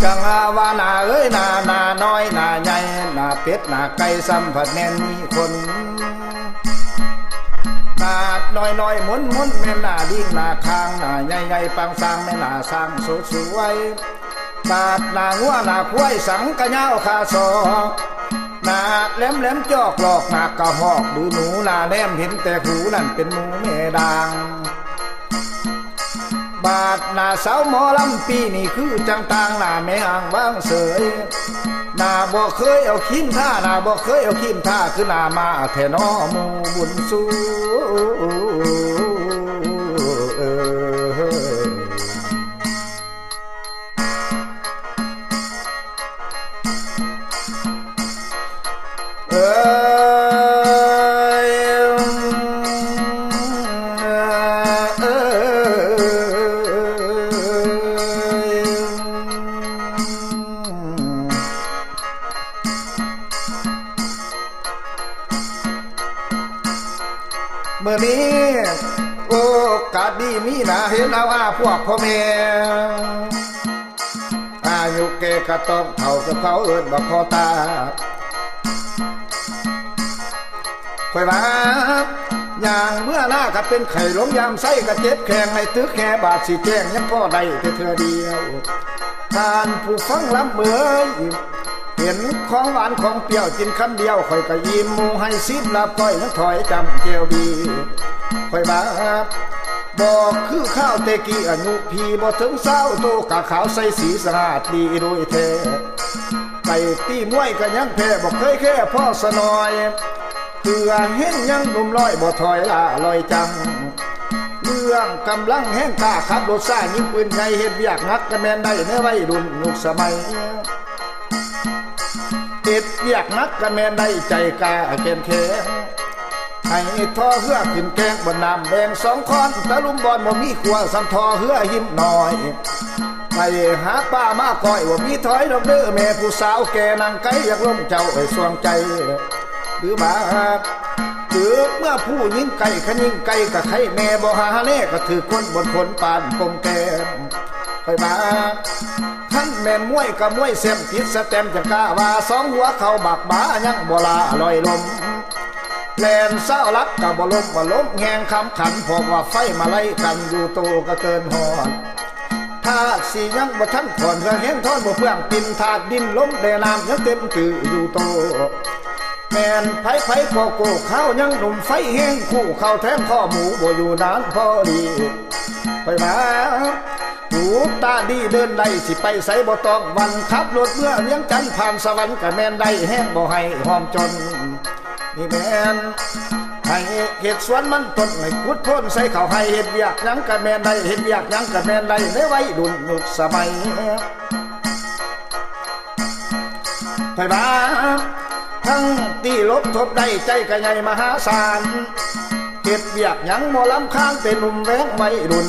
จังว่านาเอ้ยนาน้อยนาใหญ่นาเป็ดนาไก่สัมผัสแน่นมีคนนาน้อยหมุนแม่นาดิ้งนาคางนาใหญ่ปังสร้างแม่นาสร้างสวยบาดนางัวนาควายสังกะเหย้าขาศอกนาแหลมจอกหลอกนากระหอกดูหนูนาแนมเห็นแต่หูนั่นเป็นหมูแม่ดังบาดนาสาวหมอลำปีนี่คือจังต่างนาแม่อ่างบางเสยนาบ่เคยเอาขิ้นท่านาบ่เคยเอาขิ้นท่าคือนามาแท่นอหมู่บุญสู้เมื่อนี้โอกาสดีมีนาเห็นเอาพวกพ่อแม่อายุแก่ก็ต้องเฒ่ากับเขาเอิ้นว่าพ่อตาค่อยว่าอย่างเมื่อหน้าก็เป็นไข่ล้มยามไส้ก็เจ็บแข้งให้ตึกแค่บาดสิแจ้งยังพ่อใดแต่เธอเดียวท่านผู้ฟังลำเมื่อยเห็นของหวานของเปรี้ยวกินคำเดียวค่อยก็ยิ้มมูให้ซิบลับก้อยนักถอยจำเจียวดีค่อยบาบอกคือข้าวเตกี้อนุพีบ่ถึงเศร้าโตกะขาวใส่สีสะอาดดีโดยแท้ไก่ตีมวยก็ยังแพ้บอกเคยแค่พ่อสนอยเพื่อเห็นยังหนุ่มร้อยบ่ถอยละลอยจังเรื่องกำลังแห้งกล้าขับรถซ่ายิงปืนไงเฮ็ดเวียกนักกระแมนได้ในวัยรุ่นยุคสมัยเฮ็ดเวียกนักกระแมนได้ใจกล้าแข็งให้ท่อเหือขึ้นแกงบนน้ำแดงสองคอนตะลุมบอลบ่มีขัวสัมท่อเหือหิมหน่อยไปหาป้ามาก้อยว่ามีถอยดอกเด้อแม่ผู้สาวแก่นางไก่อยากล้มเจ้าไอ้สวงใจหรือมาหรือเมื่อผู้ยิงไก่ขยิงไก่กับไข่แม่บ่หาแน่ก็ถือคนบนคนปานปงแก้มค่อยมาท่านแม่มวยกับมวยเสียมติดสแตมจะกล้าว่าสองหัวเขาบักบ้ายังบ่ลาลอยลมแลนเศร้ารักกับบ่ล้มแหงคำขันพอกว่าไฟมาไล่กันอยู่โตก็เกินหอดถ้าสียังบ่ทันผ่อนก็แห้งทอนบ่เพื่องปินถาดดินล้มแดน้ำยังเต็มตืออยู่โตแม่นไผก็โกข้าวยังหนุ่มไฟแห้งคู่ข้าวแถมข้อหมูบ่อยู่นานพอดีไปมาหูตาดีเดินได้สิไปใส่บ่ต้องวันขับรถเมื่อเลี้ยงจันผ่านสวรรค์กับแม่นได้แห้งบ่ให้หอมจนนี่แม่นให้เห็ดสวนมันต้นให้กุดพ้นใส่ข้าวให้เห็ดเบียกยังกับแม่นได้เห็ดเบียกยังกับแม่นได้ในวัยรุ่นยุคสมัยไปมาทั้งตีลบทบได้ใจกะใหญ่มหาศาลเก็บเบียกยังหมอลำข้างเป็นหนุ่มแวงไม่รุน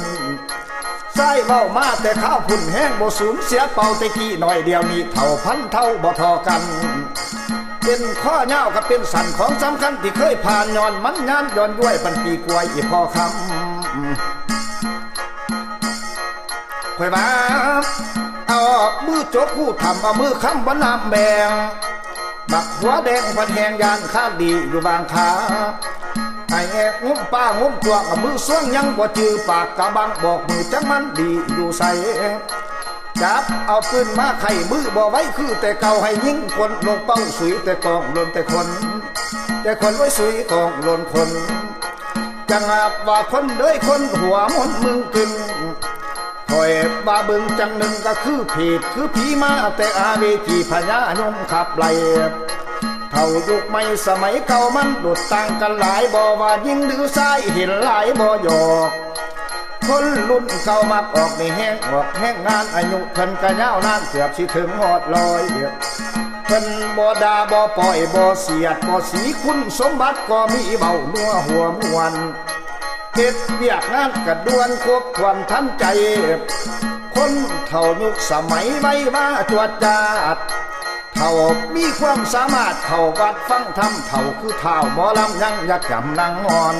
ใส่เบ้ามาแต่ข้าวพุ่นแห้งบ่สูญเสียเป่าตะกี้หน่อยเดียวนี้เท่าพันเท่าบ่ทอกันเป็นข้อเน่ากับเป็นสันของสำคัญที่เคยผ่านย้อนมันงานย้อนด้วยปันปีกวยอีพอคำค่อยมาเอามือจกผู้ทำเอามือค้ำบนน้ำแบงบักหัวแดงพันแหงยานข้าดีอยู่บางขาไอ้แอกงุ้มป้างุ้มตัวกับมือส่วงยังบ่จือปากกะบังบอกมือจังมันดีอยู่ใส่จับเอาปืนมาไข่มือบ่ไว้คือแต่เก่าให้ยิงคนลงเป้าสุยแต่กองลนแต่คนไว้สุยกองลนคนจังอาบว่าคนเด้ยคนหัวมนมึงกึ่งคอยบาบึงจังหนึ่งก็คือผิดคือผีมาแต่อาเวจีพญายมขับไล่เท่ายุคไม่สมัยเก่ามันดุดต่างกันหลายบ่ว่ายิงหรือซ้ายเห็นหลายบ่หยอกคนรุ่นเก่ามักออกในแห้งออกแห้งงานอายุเพิ่นกะยาวนานเกือบสิถึงหอดลอยเพิ่นบ่ด่าบ่ปล่อยบ่เสียดบ่สีคุณสมบัติก็มีเบานัวหัวมวนเฮ็ดเวียกงานกระดวนควบควรทันใจคนเท่ายุคสมัยไว้มาจวดจาดเท่ามีความสามารถเท่าวัดฟังธรรมเท่าคือเท่าหมอลำยังอยากจำนางอ่อน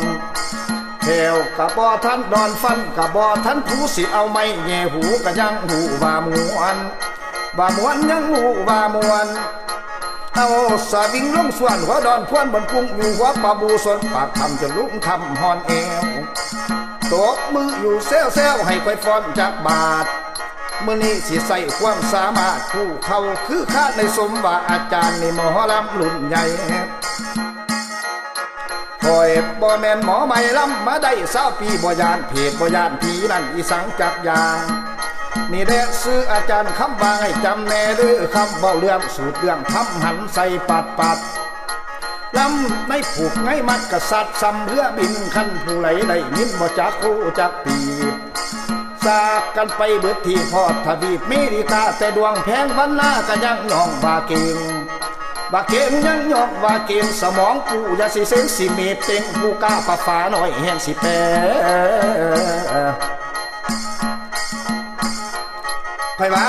แถวกะบ่ท่านดอนฟันกะบ่ท่านผู้สิเอาไม้แง่หูกะยังหูว่ามวน ว่ามวนยังหูว่ามวนเอาสาวิ่งลงส่วนหัวดอนพวนบนกุ้งอยู่หัวปลาบูสนปากทำจนลุกทำหอนเอวตบมืออยู่เซลเซลให้ควายฟอนจากบาทเมื่อนี้สิใส่ความสามารถผู้เขาคือข้าในสมว่าอาจารย์ในหมอลำรุ่นใหญ่คอยบ่แม่นหมอไม่ลำมาได้20 ปีบ่ยานเพจบ่ยานผีนั่นอีสังจักยางนี่แหละซื้ออาจารย์คำบางให้จำแน่เด้อคำเบาเรื่องสูตรเรื่องทำหันใส่ปัดลำไม่ผูกไงมัดกษัตริย์ซ้ำเรือบินขันผู้ไหลได้ยินบ่จักคู่จักปีสากกันไปเบิดที่พอดทวีปเมริกาแต่ดวงแพงวันหน้าก็ยังน้องบาเก่งบาเก่งยังยอกบาเก่งสมองกูอย่าสิเส้นสิเมตเต็งผู้กล้าฝ่าฝาหน่อยแห่งสิแปไปว่า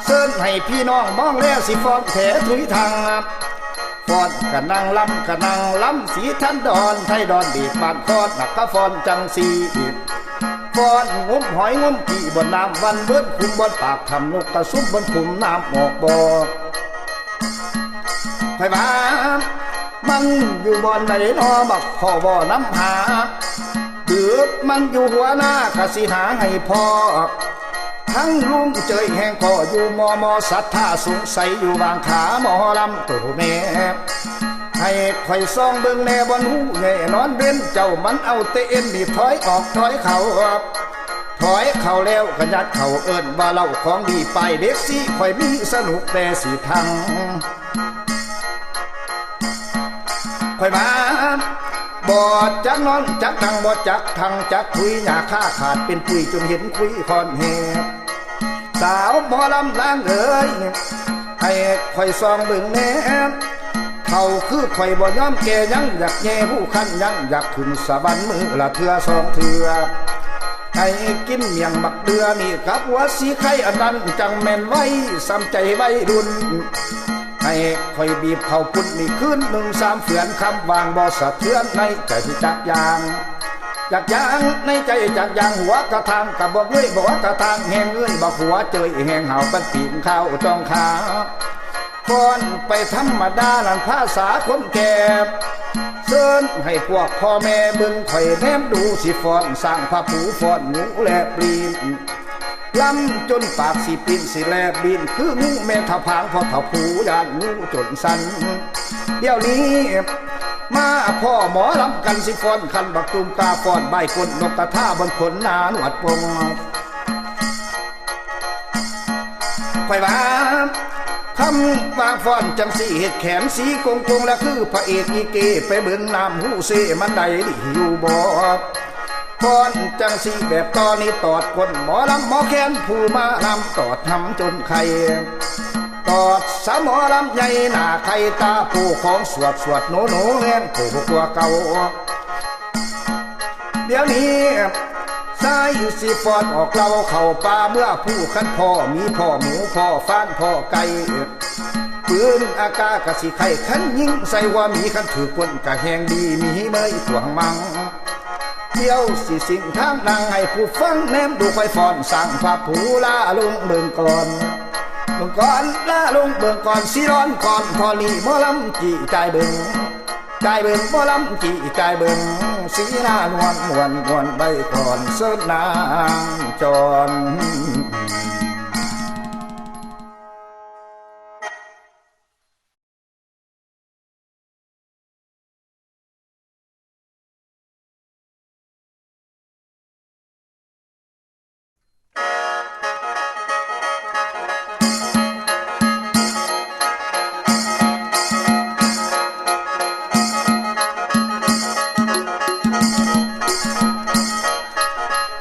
เส้นให้พี่น้องมองแล้วสิฟอนแผลถุยทางฟอนกะนั่งล้ำสีท่านดอนไทยดอนดีบานฟอนหนักก็ฟอนจังสีฟอนงมหอยงมกี่บนน้ำวันเบิ้ลคุมบนปากทำนกกระซุบบนขุมน้ำออกบ่อไปว่ามันอยู่บนไหนนอบักพ่อบ่อน้ำหาเดือดมันอยู่หัวหน้ากะสิหาให้พ่อทั้งลุงเจยแห่งพ่ออยู่มอสัทธาสงสัยอยู่บางขาหมอลำตัวแม่ให้ไข่ซองเบิ่งแน่บนหูแง่นอนเบ้นเจ้ามันเอาเตเอ็นนี่ถอยออกถอยเข่าถอยเข่าแล้วกระยัดเข่าเอิญว่าเล่าของดีไปเด็กสิข่อยมีสนุกแต่สีทังข่อยมาบอดจักนอนจักทางบอดจักทางจักคุยหยาค่าขาดเป็นปุยจนเห็นคุยคอนแหบสาวหมอลำล้างเอ๋ยให้ข่อยซองเบิ่งแน่เขาคือข่อยบ่ยอมแก่ยังอยากแย่ผู้คันยังอยากขึ้นสวรรค์มือละเทือสองเทือให้กินเมียงบักเดือนี่กับหัวสีไข่อันนั้นจังแม่นไว้ซ้ำใจไว้ดุนให้ข่อยบีบเข้าปุ่นนี่ขึ้น1-3เฝือนคำวางบ่สะเทือนในใจที่จักยางในใจจักยางหัวกระทางกับบอกเงยบอกกระทางแหงเงยบอกหัวเจยแหงเห่าปันปีนข้าวจองขาก่อนไปธรรมดาหลังภาษาคนแก่เชิญให้พวกพ่อแม่บึงข่อยแนมดูสิฟอนสร้างผ้าผูฟอนงูแลบลีนลำจนปากสิปินสิแลบลีนคืองูแม่ทับผางพอทับผูยานงูจนสันเดี๋ยวนี้มาพ่อหมอลำกันสิฟอนคันบักตุมกาฟอนใบกลนกกระทาบนขนนาหนวดปงไฟบ้าคำวางฟอนจังสีเห็ดแขนสีกงและคือพระเอกอีเกไปเบิ่งน้ำหูเซมันใดอยู่บ่ฟอนจังสีแบบตอนนี้ตอดคนหมอลำหมอแขนผู้มาลำตอดทำจนไข่ตอดสามหมอลำใหญ่หน้าไข่ตาผู้ของสวดโนแง่ผู้กลัวเก่าเดี๋ยวนี้สายสิฟอนออกเราเข้าป่าเมื่อผู้ขันพ่อมีพ่อหมูพ่อฟ้านพ่อไก่ปืนอากาศกะสิไข่ขันยิงใส่ว่ามีขันถือคนกะแหงดีมีเมยตวงมังเที่ยวสิสิ่งทางนางให้ผู้ฟังแนมดูไฟฟอนสั่งพระผู้ลาลงเบิ่งก่อนลาลงเบิ่งก่อนสิร้อนก่อนพอลีหมอลำจีใจเบิ่งหมอลำจีใจเบิ่งสีหน้านวลมวนใบก่อนเสิร์นางจร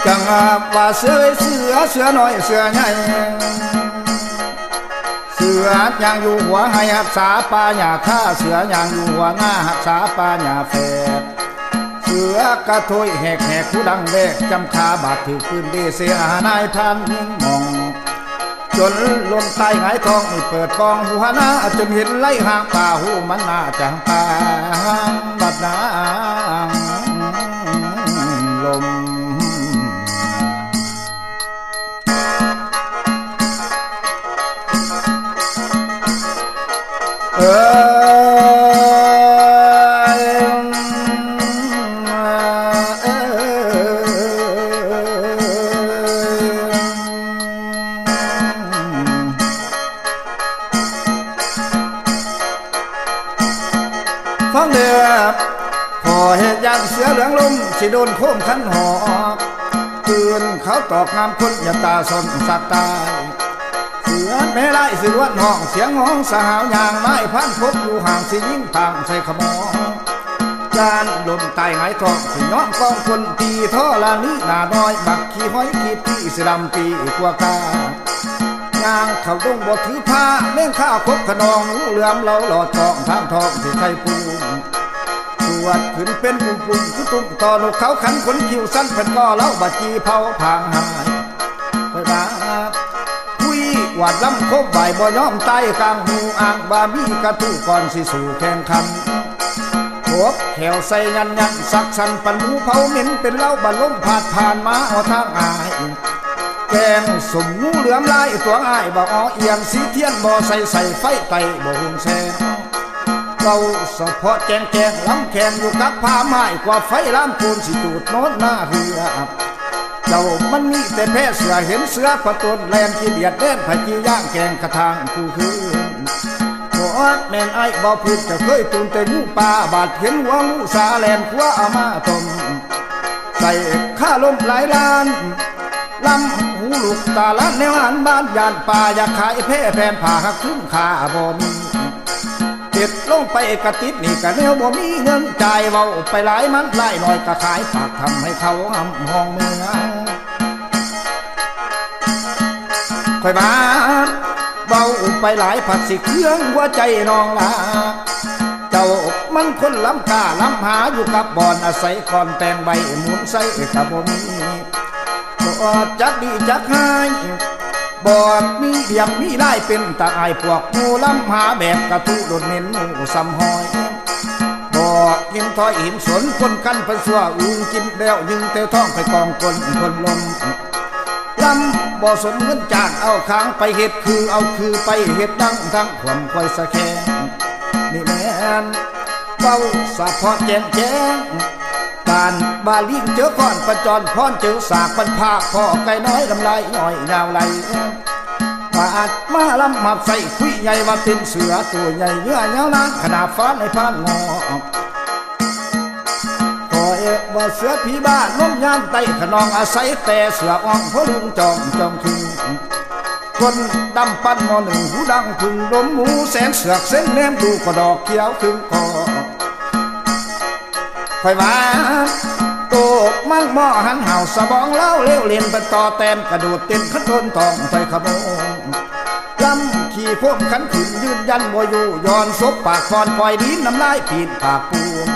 จังว่าเสือน้อยเสือใหญ่เสือย่างอยู่หัวให้หักษาปลาหญ้าฆ่าเสือย่างอยู่หัวหน้าหักษาปลาหญ้าแฝดเสือกระถอยแหกผู้ดังแบกจำชาบาดถือปืนเดเสียนายท่านยิ่งมองจนลมใต้หงายทองเปิดกองหัวหน้าจนเห็นไล่หางป่าหูมันน่าจังตาบัดนาลม มสิโดนโค้มขันหอกตื่นเขาตอกงามคนอย่าตาสนสักตายเสือแม่ไล่สิล้วนห้องเสียงห้องสาวยางไม้พันพบอยู่ห่างสิยิ่งทางใส่ขมอจานหล่นตายหงายทองสิย้อนกองคนตีท่อลานี้หน้าน้อยบักขี้ห้อยขี้ปีสิดำปีกว่ากายางเขาดงบ่ถือผ้าเล่นข้าคบขนองเหลื่อมเราหลอดทองทางทองที่ไทยปูสวดขึ้นเป็นปุ่มปุ่มคือตุ้มต่อนกเขาขันขนคิวสั้นเป็นก็เล่าบัดจีเผาพางหายไปบ้าคุยหวาดล้ำคบใบบ่ยอมตายกลางหูอ่างบามีกระทู้ก่อนสิสู่แข่งขันพบแถวใส่ยันยันสักสันปันหมูเผาเหม็นเป็นเล่าบาล้มผาดผ่านมาเอาทางอายแกงสมงูเหลือมลายตัวอ้ายบ่อเอียงสีเทียนบ่ใส่ไฟไตบ่หุงแสงเราสะเพาะแจงล้ำแขนอยู่กับผ้าไม้กว่าไฟล้ำปูนสิจูดโน้นหน้าเหือเจ้ามันมีแต่แพ้เสือเห็นเสือประตูแลนขี้เดียดเล่นผัจีย่างแกงกระทางคู่คืนโอ้แม่นไอ้บ่พูดจะเคยตูนแต่งูปลาบาดเห็นหัวงูสาแลนขัวเอามาต้มใส่ข้าลมหลายล้านลำหูลูกตาล้านแนวหันบ้านยานป่าอยากขายแพ้แผ่นผ่าหักคุ้มค่าบ่มีเจ็ดลงไปกระติดนี่กะแนวบ่มีเงินจ่ายเว้าไปหลายมันหลายหน่อยกะขายปากทำให้เขาหำห้องเมืองค่อยมาเว้าไปหลายผัดสิเครื่องหัวใจน้องลาเจ้ามันคนล้ำกาล้ำหาอยู่กับบ่อนอาศัยก่อนแต่งใบหมุนใส่กะบ่มีบ่จักดีจักหายบ่มีเดียมมีไล่เป็นตาอายพวกงูล้ำหาแบบกระทุโดนเน้นงูซ้ำหอยบ่กินถอยหินสนคนกันเพิ่นสัวกินแล้วยิงเตะท้องไปกองคนลมล้ำบ่สมเงินจ้างเอาค้างไปเฮ็ดคือเอาคือไปเฮ็ดดังทั้งความคอยสะแคงนี่แม่นเบ้าสะพอแจ้งการบาลิงเจอก่อนประจรพรเจอสากปันผ้าพ่อไก่น้อยลำลายย่อยยาวไหลปาดมาลำหับใส่คุยใหญ่ว่าเป็นเสือตัวใหญ่เนื้อเงาล้างขนาดฟ้าในพานงอคอยว่าเสือผีบ้านน้มยามไตขนองอาศัยแต่เสืออ่องเพราะลุงจองถึงคนดำปั้นมอหนึ่งหูดังพึงดมหมูแสนเสือกเส้นแนมดูกระดอกเขียวถึงคอค่อยมาโตกมั่งหม้อหันเห่าสะบองเล่าเลี้ยวเลียนเป็นต่อแต้มกระโดดเต้นขันทนทองไปขโมงลำขี่พวกขันขึ้นยืนยันบ่อยู่ย้อนซบปากคอนปล่อยดินน้ำลายปีนปากปูม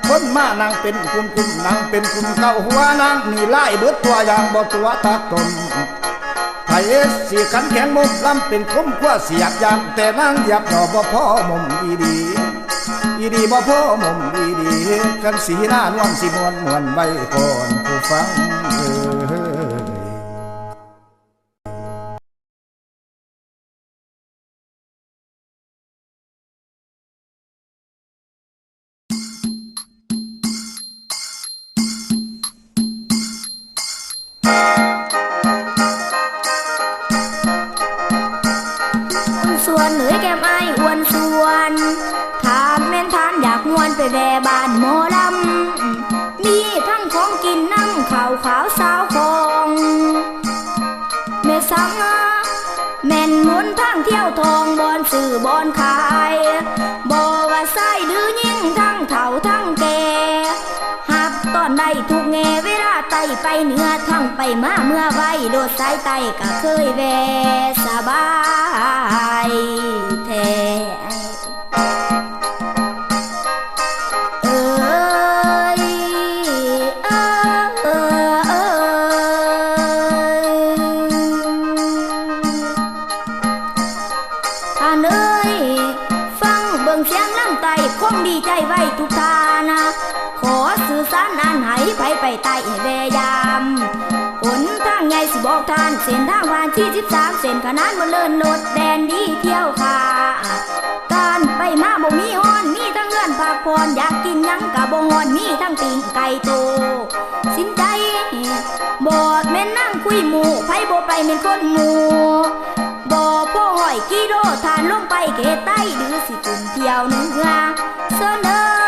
คนมานางเป็นกุมนางเป็นกุมเก่าหัวนางนี่ไล่เบิดตัวอย่างบ่ตัวตาตนไทยสีขันแขนมุมลำเป็นคมกว่าเสียบยางแต่นางหยับหน่อบ่พ่อมุมดีบ่พ่อมุมดีกันสีหน้านวลสีมวนใบก่อนผู้ฟังส่วนเหนือแก้มไออ้วนส่วนถามแม่นทานอยากมวนไปแวบ้านหมอลำมีทั้งของกินน้ำข่าวขาวสาวของแม่สังแม่นหมุนทั้งเที่ยวทองบอนสื่อบอนขายบ่ว่าไส้ดื้อยิ่งทั้งเฒ่าทั้งแก่หับตอนใดทุกแง่เวลาไต่ไปเหนือทั้งไปมาเมื่อไว้โดดสายไต่ก็เคยแวสบายแท้คงดีใจไว้ทุกทานะขอสื่อสารอันให้ไปไต่แววยามหนทางใหญ่สิบอกทานเส้นทางผ่านที่13เส้นขนานบนเลินรถแดนดีเที่ยวขาการไปมาบ่มีฮ้อนมีทั้งเลื่อนพักผ่อนอยากกินยังกะบ่ฮ้อนมีทั้งปิ่งไก่โตสินใจบอดแม่นนั่งคุยหมู่ไผบ่ไปแม่นคนหมู่บ่พ่อห้อยกิโลทานลงไปเกตใต้ดื้อสิจุ่มเที่ยวเหนือเสนอ